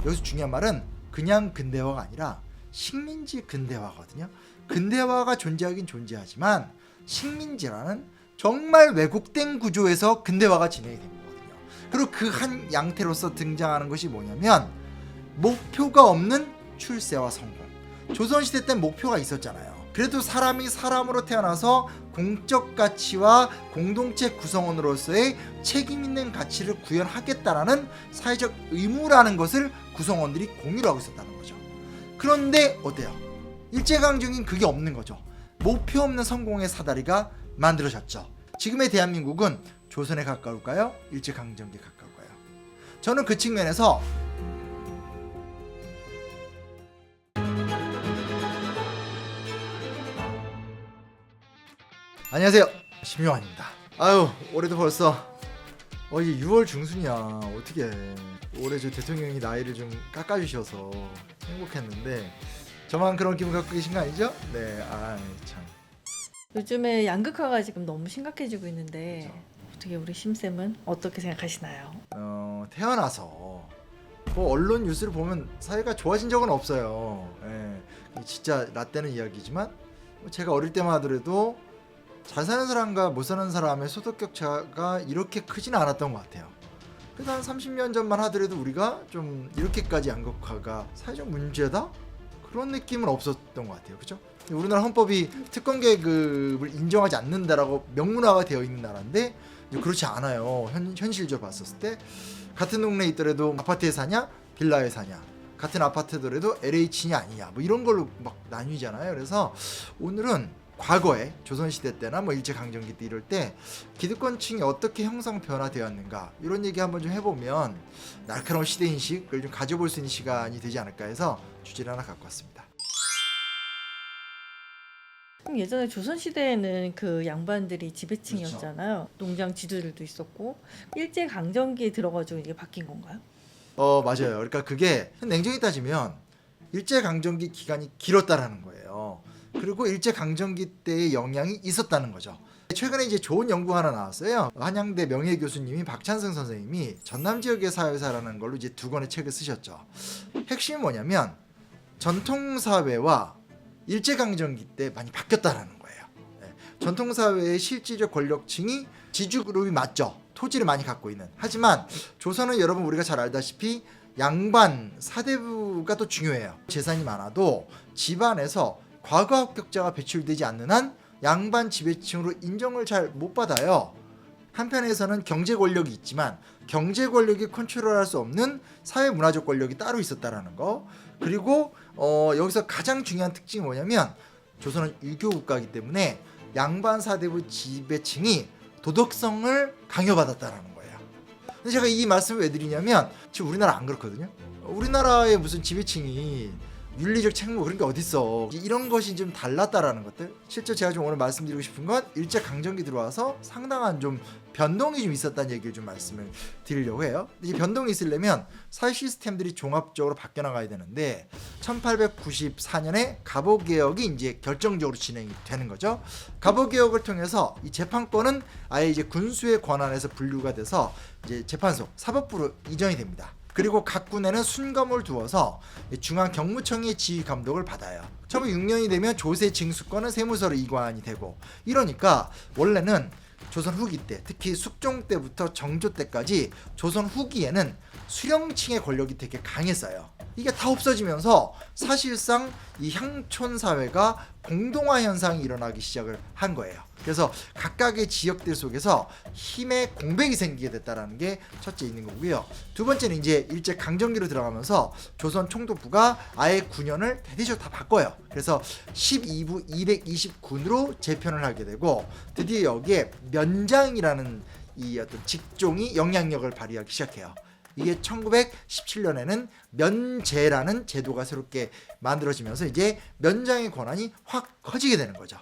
여기서 중요한 말은 그냥 근대화가 아니라 식민지 근대화거든요. 근대화가 존재하긴 존재하지만 식민지라는 정말 왜곡된 구조에서 근대화가 진행이 된 거거든요. 그리고 그 한 양태로서 등장하는 것이 뭐냐면 목표가 없는 출세와 성공. 조선시대 때 목표가 있었잖아요. 그래도 사람이 사람으로 태어나서 공적 가치와 공동체 구성원으로서의 책임 있는 가치를 구현하겠다라는 사회적 의무라는 것을 구성원들이 공유를 하고 있었다는 거죠. 그런데 어때요? 일제강점기는 그게 없는 거죠. 목표 없는 성공의 사다리가 만들어졌죠. 지금의 대한민국은 조선에 가까울까요? 일제강점기에 가까울까요? 저는 그 측면에서 안녕하세요, 심용환입니다. 아유, 올해도 벌써 이제 6월 중순이야. 어떻게 올해 저 대통령이 나이를 좀 깎아주셔서 행복했는데 저만 그런 기분 갖고 계신 거 아니죠? 네, 참. 요즘에 양극화가 지금 너무 심각해지고 있는데 어떻게 우리 심쌤은 어떻게 생각하시나요? 태어나서 뭐 언론 뉴스를 보면 사회가 좋아진 적은 없어요. 예, 진짜 라떼는 이야기지만 제가 어릴 때만 하더라도 잘 사는 사람과 못 사는 사람의 소득 격차가 이렇게 크지는 않았던 것 같아요. 그래서 한 30년 전만 하더라도 우리가 좀 이렇게까지 양극화가 사회적 문제다? 그런 느낌은 없었던 것 같아요. 그렇죠? 우리나라 헌법이 특권 계급을 인정하지 않는다라고 명문화가 되어 있는 나라인데 그렇지 않아요. 현실적으로 봤었을 때 같은 동네에 있더라도 아파트에 사냐 빌라에 사냐, 같은 아파트더라도 LH냐 아니냐 뭐 이런 걸로 막 나뉘잖아요. 그래서 오늘은 과거에 조선시대 때나 뭐 일제강점기 때 이럴 때 기득권층이 어떻게 형성 변화되었는가 이런 얘기 한번 좀 해보면 날카로운 시대인식을 좀 가져볼 수 있는 시간이 되지 않을까 해서 주제를 하나 갖고 왔습니다. 예전에 조선시대에는 그 양반들이 지배층이었잖아요. 농장 지주들도 있었고 일제강점기에 들어가지고 이게 바뀐 건가요? 맞아요. 그러니까 그게 냉정히 따지면 일제강점기 기간이 길었다라는 거예요. 그리고 일제강점기 때의 영향이 있었다는 거죠. 최근에 이제 좋은 연구 하나 나왔어요. 한양대 명예교수님이 박찬승 선생님이 전남 지역의 사회사라는 걸로 이제 2권의 책을 쓰셨죠. 핵심이 뭐냐면 전통사회와 일제강점기 때 많이 바뀌었다라는 거예요. 전통사회의 실질적 권력층이 지주그룹이 맞죠. 토지를 많이 갖고 있는. 하지만 조선은 여러분 우리가 잘 알다시피 양반 사대부가 또 중요해요. 재산이 많아도 집안에서 과거 합격자가 배출되지 않는 한 양반 지배층으로 인정을 잘 못 받아요. 한편에서는 경제 권력이 있지만 경제 권력이 컨트롤할 수 없는 사회 문화적 권력이 따로 있었다라는 거. 그리고 여기서 가장 중요한 특징이 뭐냐면 조선은 유교 국가이기 때문에 양반 사대부 지배층이 도덕성을 강요받았다라는 거예요. 근데 제가 이 말씀을 왜 드리냐면 지금 우리나라 안 그렇거든요. 우리나라의 무슨 지배층이 윤리적 책무 그런 게 어딨어. 이런 것이 좀 달랐다라는 것들. 실제 제가 좀 오늘 말씀드리고 싶은 건 일제강점기 들어와서 상당한 좀 변동이 좀 있었다는 얘기를 좀 말씀을 드리려고 해요. 이 변동이 있으려면 사회 시스템들이 종합적으로 바뀌어 나가야 되는데 1894년에 갑오개혁이 이제 결정적으로 진행이 되는 거죠. 갑오개혁을 통해서 이 재판권은 아예 이제 군수의 권한에서 분류가 돼서 이제 재판소, 사법부로 이전이 됩니다. 그리고 각 군에는 순검을 두어서 중앙 경무청의 지휘 감독을 받아요. 1906년이 되면 조세 징수권은 세무서로 이관이 되고 이러니까 원래는 조선 후기 때 특히 숙종 때부터 정조 때까지 조선 후기에는 수령층의 권력이 되게 강했어요. 이게 다 없어지면서 사실상 이 향촌 사회가 공동화 현상이 일어나기 시작을 한 거예요. 그래서 각각의 지역들 속에서 힘의 공백이 생기게 됐다라는 게 첫째 있는 거고요. 두 번째는 이제 일제 강점기로 들어가면서 조선 총독부가 아예 군현을 대대적으로 다 바꿔요. 그래서 12부 229군으로 재편을 하게 되고 드디어 여기에 면장이라는 이 어떤 직종이 영향력을 발휘하기 시작해요. 이게 1917년에는 면제라는 제도가 새롭게 만들어지면서 이제 면장의 권한이 확 커지게 되는 거죠.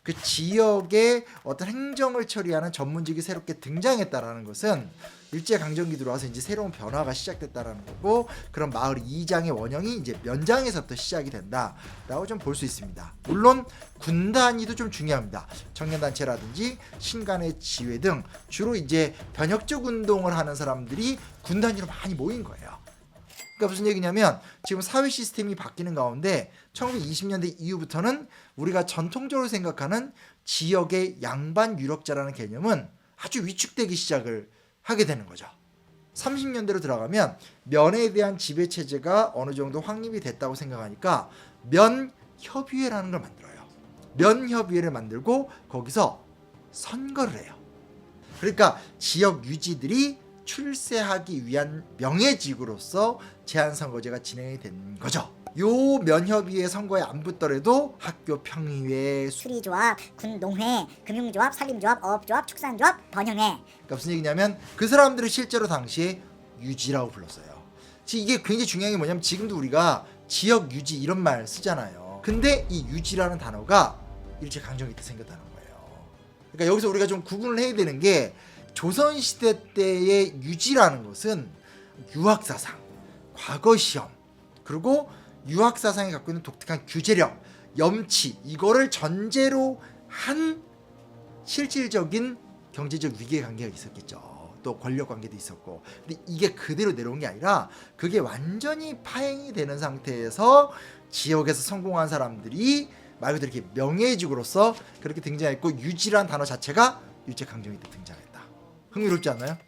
그 지역의 어떤 행정을 처리하는 전문직이 새롭게 등장했다라는 것은 일제강점기 들어와서 이제 새로운 변화가 시작됐다라는 거고, 그런 마을 이장의 원형이 이제 면장에서부터 시작이 된다라고 좀 볼 수 있습니다. 물론 군 단위도 좀 중요합니다. 청년단체라든지 신간의 지회 등 주로 이제 변혁적 운동을 하는 사람들이 군 단위로 많이 모인 거예요. 그러니까 무슨 얘기냐면 지금 사회 시스템이 바뀌는 가운데 1920년대 이후부터는 우리가 전통적으로 생각하는 지역의 양반 유력자라는 개념은 아주 위축되기 시작을 하게 되는 거죠. 30년대로 들어가면 면에 대한 지배 체제가 어느 정도 확립이 됐다고 생각하니까 면협의회라는 걸 만들어요. 면협의회를 만들고 거기서 선거를 해요. 그러니까 지역 유지들이 출세하기 위한 명예직으로서 제한선거제가 진행이 된 거죠. 요 면협의회 선거에 안 붙더라도 학교 평의회, 수리조합, 군농회, 금융조합, 산림조합, 어업조합, 축산조합, 번영회. 그러니까 무슨 얘기냐면 그 사람들을 실제로 당시에 유지라고 불렀어요. 지금 이게 굉장히 중요한 게 뭐냐면 지금도 우리가 지역 유지 이런 말 쓰잖아요. 근데 이 유지라는 단어가 일제강점기 때 생겼다는 거예요. 그러니까 여기서 우리가 좀 구분을 해야 되는 게 조선시대 때의 유지라는 것은 유학사상, 과거시험, 그리고 유학사상이 갖고 있는 독특한 규제력, 염치, 이거를 전제로 한 실질적인 경제적 위계관계가 있었겠죠. 또 권력관계도 있었고. 근데 이게 그대로 내려온 게 아니라 그게 완전히 파행이 되는 상태에서 지역에서 성공한 사람들이 말 그대로 이렇게 명예직으로서 그렇게 등장했고, 유지란 단어 자체가 일제강점기 때 등장했다. 흥미롭지 않나요?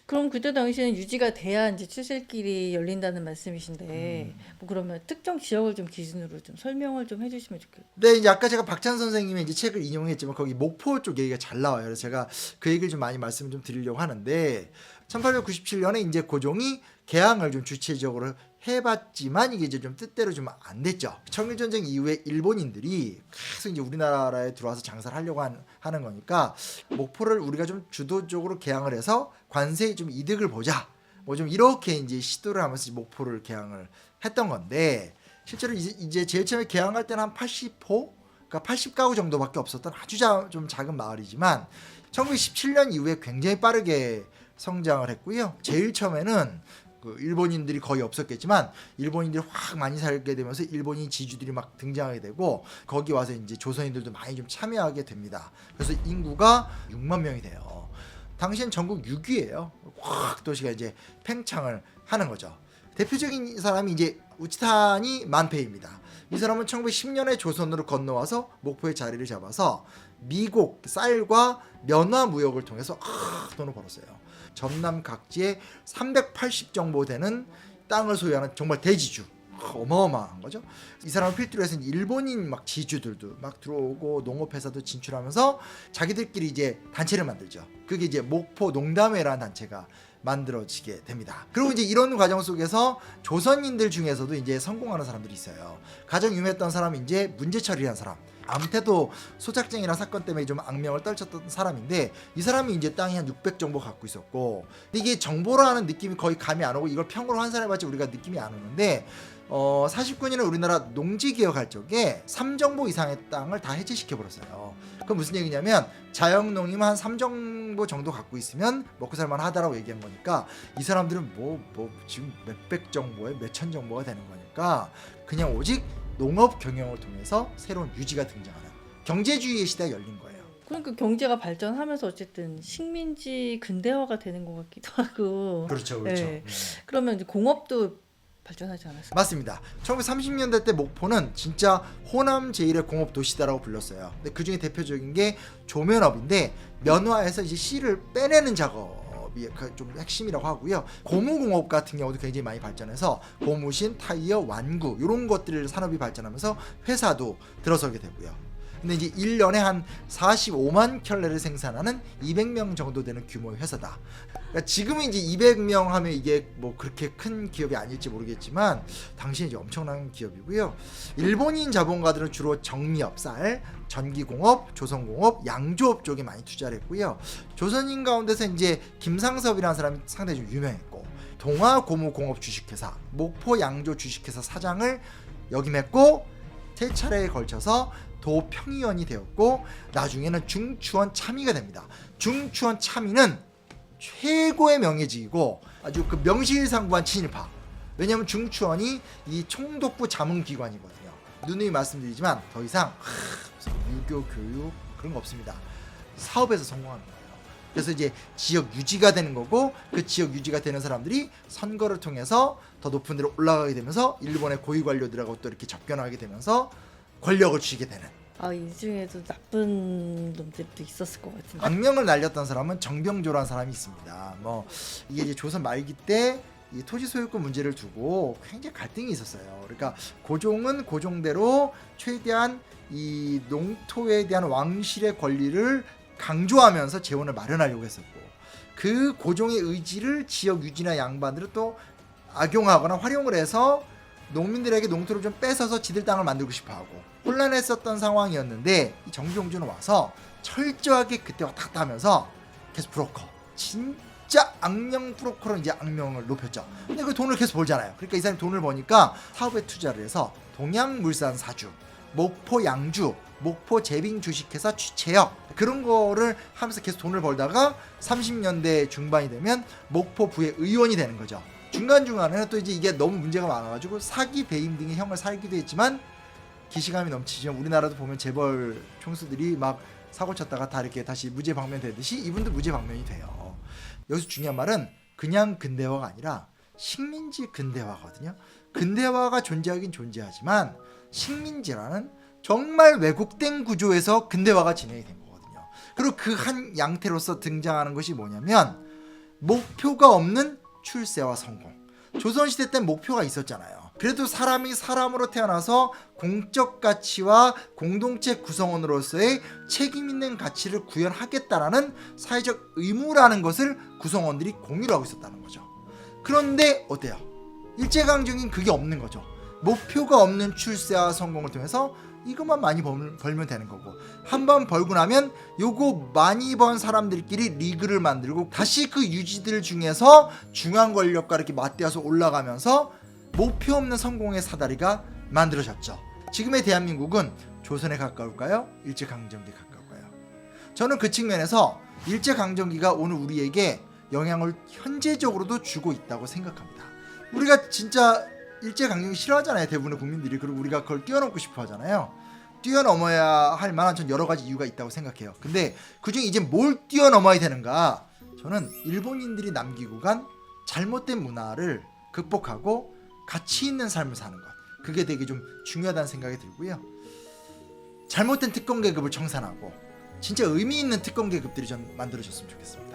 그럼 그때 당시에는 유지가 돼야 이제 출세길이 열린다는 말씀이신데 뭐 그러면 특정 지역을 좀 기준으로 좀 설명을 좀 해주시면 좋겠어요. 네, 이제 아까 제가 박찬 선생님의 이제 책을 인용했지만 거기 목포 쪽 얘기가 잘 나와요. 그래서 제가 그 얘기를 좀 많이 말씀을 좀 드리려고 하는데 1897년에 이제 고종이 개항을 좀 주체적으로 해봤지만 이게 이제 좀 뜻대로 좀 안 됐죠. 청일전쟁 이후에 일본인들이 계속 이제 우리나라에 들어와서 장사를 하려고 하는 거니까 목포를 우리가 좀 주도적으로 개항을 해서 관세에 좀 이득을 보자. 뭐 좀 이렇게 이제 시도를 하면서 목포를 개항을 했던 건데 실제로 이제 제일 처음에 개항할 때는 한 80호, 그러니까 80가구 정도밖에 없었던 아주 좀 작은 마을이지만 1917년 이후에 굉장히 빠르게 성장을 했고요. 제일 처음에는 그 일본인들이 거의 없었겠지만 일본인들이 확 많이 살게 되면서 일본인 지주들이 막 등장하게 되고 거기 와서 이제 조선인들도 많이 좀 참여하게 됩니다. 그래서 인구가 6만 명이 돼요. 당시엔 전국 6위예요. 확 도시가 이제 팽창을 하는 거죠. 대표적인 사람이 이제 우치탄이 만페입니다. 이 사람은 1910년에 조선으로 건너와서 목포에 자리를 잡아서 미국 쌀과 면화 무역을 통해서 돈을 벌었어요. 전남 각지에 380 정도 되는 땅을 소유하는 정말 대지주, 어마어마한 거죠. 이 사람을 필두로 해서 일본인 막 지주들도 막 들어오고 농업회사도 진출하면서 자기들끼리 이제 단체를 만들죠. 그게 이제 목포 농담회라는 단체가 만들어지게 됩니다. 그리고 이제 이런 과정 속에서 조선인들 중에서도 이제 성공하는 사람들이 있어요. 가장 유명했던 사람이 이제 문제철이라는 사람. 암태도 소작쟁이라는 사건 때문에 좀 악명을 떨쳤던 사람인데 이 사람이 이제 땅이 한 600 정도 갖고 있었고, 근데 이게 정보라는 느낌이 거의 감이 안 오고 이걸 평으로 환산해봤자 우리가 느낌이 안 오는데 49년에 우리나라 농지개혁할 적에 3정보 이상의 땅을 다 해체시켜 버렸어요. 그럼 무슨 얘기냐면 자영농이면 한 3정보 정도 갖고 있으면 먹고 살만 하다라고 얘기한 거니까 이 사람들은 뭐 지금 몇백 정보에 몇천 정보가 되는 거니까 그냥 오직 농업 경영을 통해서 새로운 유지가 등장하는 경제주의의 시대가 열린 거예요. 그러니까 경제가 발전하면서 어쨌든 식민지 근대화가 되는 것 같기도 하고. 그렇죠. 네. 그러면 이제 공업도 발전하지 않았어요? 맞습니다. 1930년대 때 목포는 진짜 호남 제1의 공업 도시다라고 불렸어요. 근데 그 중에 대표적인 게 조면업인데 면화에서 이제 씨를 빼내는 작업이 좀 핵심이라고 하고요. 고무공업 같은 경우도 굉장히 많이 발전해서 고무신, 타이어, 완구 이런 것들 산업이 발전하면서 회사도 들어서게 되고요. 근데 이제 1년에 한 45만 켤레를 생산하는 200명 정도 되는 규모의 회사다. 그러니까 지금은 이제 200명 하면 이게 뭐 그렇게 큰 기업이 아닐지 모르겠지만 당시에 이제 엄청난 기업이고요. 일본인 자본가들은 주로 정미업, 쌀, 전기공업, 조선공업, 양조업 쪽에 많이 투자를 했고요. 조선인 가운데서 이제 김상섭이라는 사람이 상당히 좀 유명했고, 동아고무공업 주식회사, 목포 양조 주식회사 사장을 역임했고, 세 차례에 걸쳐서 도평의원이 되었고, 나중에는 중추원 참의가 됩니다. 중추원 참의는 최고의 명예직이고 아주 그 명실상부한 친일파. 왜냐하면 중추원이 이 총독부 자문기관이거든요. 누누이 말씀드리지만 더 이상 무슨 유교 교육 그런 거 없습니다. 사업에서 성공하는 거예요. 그래서 이제 지역 유지가 되는 거고 그 지역 유지가 되는 사람들이 선거를 통해서 더 높은 데로 올라가게 되면서 일본의 고위 관료들하고 또 이렇게 접견하게 되면서 권력을 쥐게 되는. 이 중에도 나쁜 놈들도 있었을 것 같은데. 악명을 날렸던 사람은 정병조라는 사람이 있습니다. 뭐 이게 이제 조선 말기 때 이 토지 소유권 문제를 두고 굉장히 갈등이 있었어요. 그러니까 고종은 고종대로 최대한 이 농토에 대한 왕실의 권리를 강조하면서 재원을 마련하려고 했었고 그 고종의 의지를 지역 유지나 양반들은 또 악용하거나 활용을 해서 농민들에게 농토를 좀 뺏어서 지들 땅을 만들고 싶어하고 혼란했었던 상황이었는데 이 정병주는 와서 철저하게 그때 왔다 갔다 하면서 계속 브로커 진짜 악령 브로커로 이제 악명을 높였죠. 근데 그 돈을 계속 벌잖아요. 그러니까 이 사람이 돈을 버니까 사업에 투자를 해서 동양물산 사주, 목포 양주, 목포 제빙 주식회사 취채역 그런 거를 하면서 계속 돈을 벌다가 30년대 중반이 되면 목포부의 의원이 되는 거죠. 중간중간에는 또 이제 이게 너무 문제가 많아가지고 사기, 배임 등의 형을 살기도 했지만 기시감이 넘치죠. 우리나라도 보면 재벌 총수들이 막 사고 쳤다가 다 이렇게 다시 무죄 방면되듯이 이분도 무죄 방면이 돼요. 여기서 중요한 말은 그냥 근대화가 아니라 식민지 근대화거든요. 근대화가 존재하긴 존재하지만 식민지라는 정말 왜곡된 구조에서 근대화가 진행이 된 거거든요. 그리고 그 한 양태로서 등장하는 것이 뭐냐면 목표가 없는 출세와 성공. 조선시대 때 목표가 있었잖아요. 그래도 사람이 사람으로 태어나서 공적 가치와 공동체 구성원으로서의 책임 있는 가치를 구현하겠다라는 사회적 의무라는 것을 구성원들이 공유를 하고 있었다는 거죠. 그런데 어때요? 일제강점기는 그게 없는 거죠. 목표가 없는 출세와 성공을 통해서 이것만 많이 벌면 되는 거고 한 번 벌고 나면 요거 많이 번 사람들끼리 리그를 만들고 다시 그 유지들 중에서 중앙 권력과 이렇게 맞대어서 올라가면서 목표 없는 성공의 사다리가 만들어졌죠. 지금의 대한민국은 조선에 가까울까요? 일제강점기에 가까울까요? 저는 그 측면에서 일제강점기가 오늘 우리에게 영향을 현재적으로도 주고 있다고 생각합니다. 우리가 진짜 일제강점기 싫어하잖아요. 대부분의 국민들이. 그리고 우리가 그걸 뛰어넘고 싶어 하잖아요. 뛰어넘어야 할 만한 전 여러 가지 이유가 있다고 생각해요. 근데 그중에 이제 뭘 뛰어넘어야 되는가? 저는 일본인들이 남기고 간 잘못된 문화를 극복하고 가치 있는 삶을 사는 것. 그게 되게 좀 중요하다는 생각이 들고요. 잘못된 특권 계급을 청산하고 진짜 의미 있는 특권 계급들이 좀 만들어졌으면 좋겠습니다.